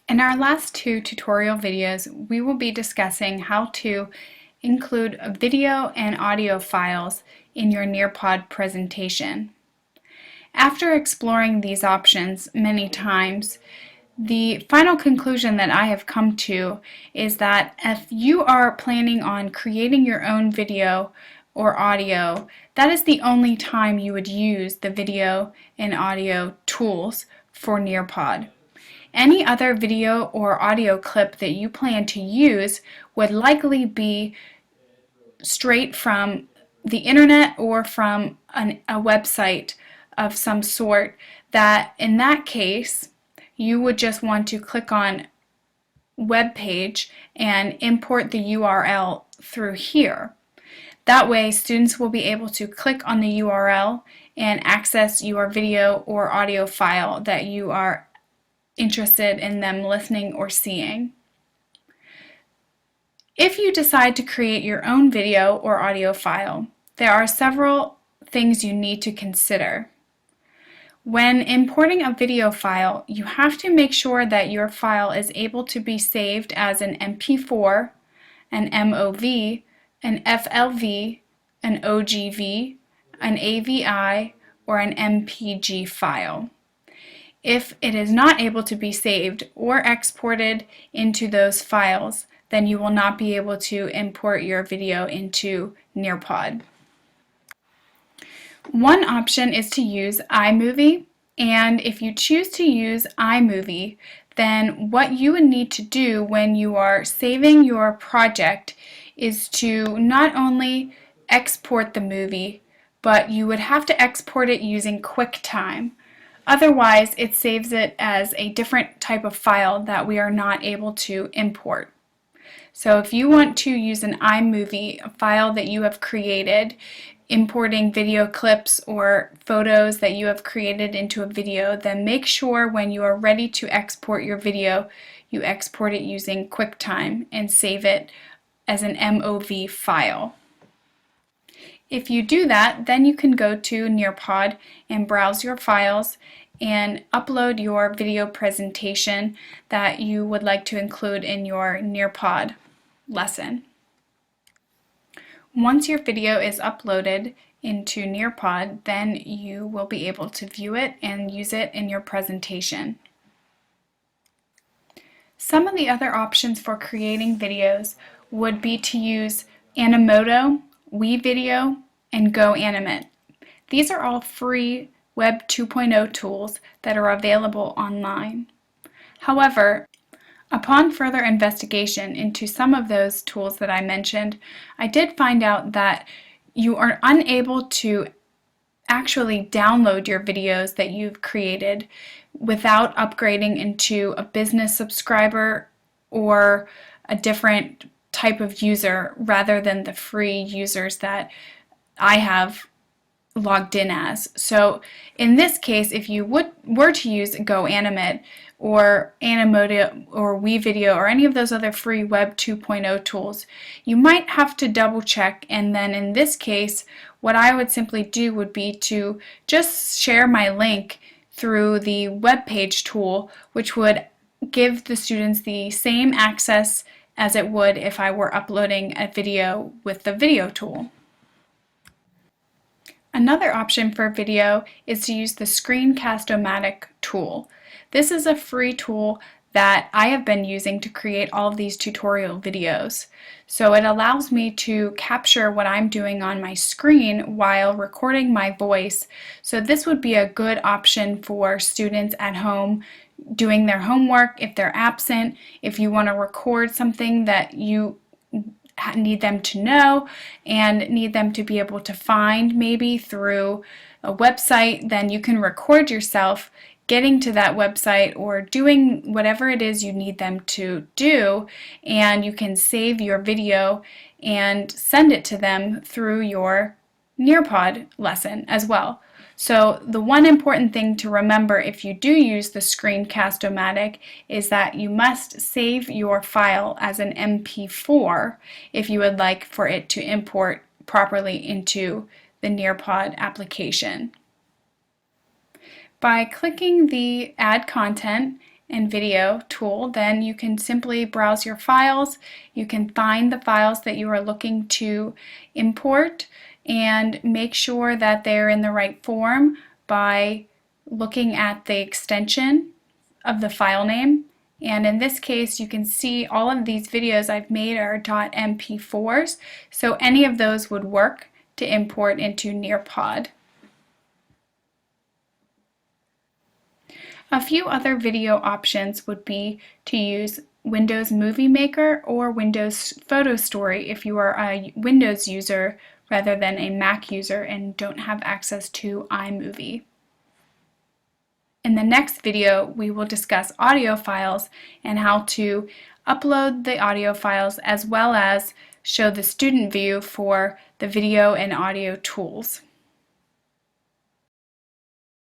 In our last two tutorial videos, we will be discussing how to include video and audio files in your Nearpod presentation. After exploring these options many times, the final conclusion that I have come to is that if you are planning on creating your own video or audio, that is the only time you would use the video and audio tools for Nearpod. Any other video or audio clip that you plan to use would likely be straight from the internet or from a website of some sort that in that case you would just want to click on web page and import the URL through here. That way students will be able to click on the URL and access your video or audio file that you are interested in them listening or seeing. If you decide to create your own video or audio file, there are several things you need to consider. When importing a video file, you have to make sure that your file is able to be saved as an MP4, an MOV, an FLV, an OGV, an AVI, or an MPG file. If it is not able to be saved or exported into those files, then you will not be able to import your video into Nearpod. One option is to use iMovie, and if you choose to use iMovie, then what you would need to do when you are saving your project is to not only export the movie, but you would have to export it using QuickTime. Otherwise, it saves it as a different type of file that we are not able to import. So if you want to use an iMovie, a file that you have created, importing video clips or photos that you have created into a video, then make sure when you are ready to export your video, you export it using QuickTime and save it as an MOV file. If you do that, then you can go to Nearpod and browse your files and upload your video presentation that you would like to include in your Nearpod lesson. Once your video is uploaded into Nearpod, then you will be able to view it and use it in your presentation. Some of the other options for creating videos would be to use Animoto, WeVideo, and GoAnimate. These are all free Web 2.0 tools that are available online. However, upon further investigation into some of those tools that I mentioned, I did find out that you are unable to actually download your videos that you've created without upgrading into a business subscriber or a different type of user rather than the free users that I have logged in as. So in this case, if you were to use GoAnimate or Animoto or WeVideo or any of those other free Web 2.0 tools, you might have to double check, and then in this case what I would simply do would be to just share my link through the web page tool, which would give the students the same access as it would if I were uploading a video with the video tool. Another option for video is to use the Screencast-O-Matic tool. This is a free tool that I have been using to create all of these tutorial videos. So it allows me to capture what I'm doing on my screen while recording my voice. So this would be a good option for students at home doing their homework, if they're absent, if you want to record something that you need them to know and need them to be able to find maybe through a website, then you can record yourself getting to that website or doing whatever it is you need them to do, and you can save your video and send it to them through your Nearpod lesson as well. So the one important thing to remember if you do use the Screencast-O-Matic is that you must save your file as an MP4 if you would like for it to import properly into the Nearpod application. By clicking the Add Content and Video tool, then you can simply browse your files. You can find the files that you are looking to import and make sure that they're in the right form by looking at the extension of the file name. And in this case, you can see all of these videos I've made are .mp4s, so any of those would work to import into Nearpod. A few other video options would be to use Windows Movie Maker or Windows Photo Story if you are a Windows user rather than a Mac user and don't have access to iMovie. In the next video, we will discuss audio files and how to upload the audio files as well as show the student view for the video and audio tools.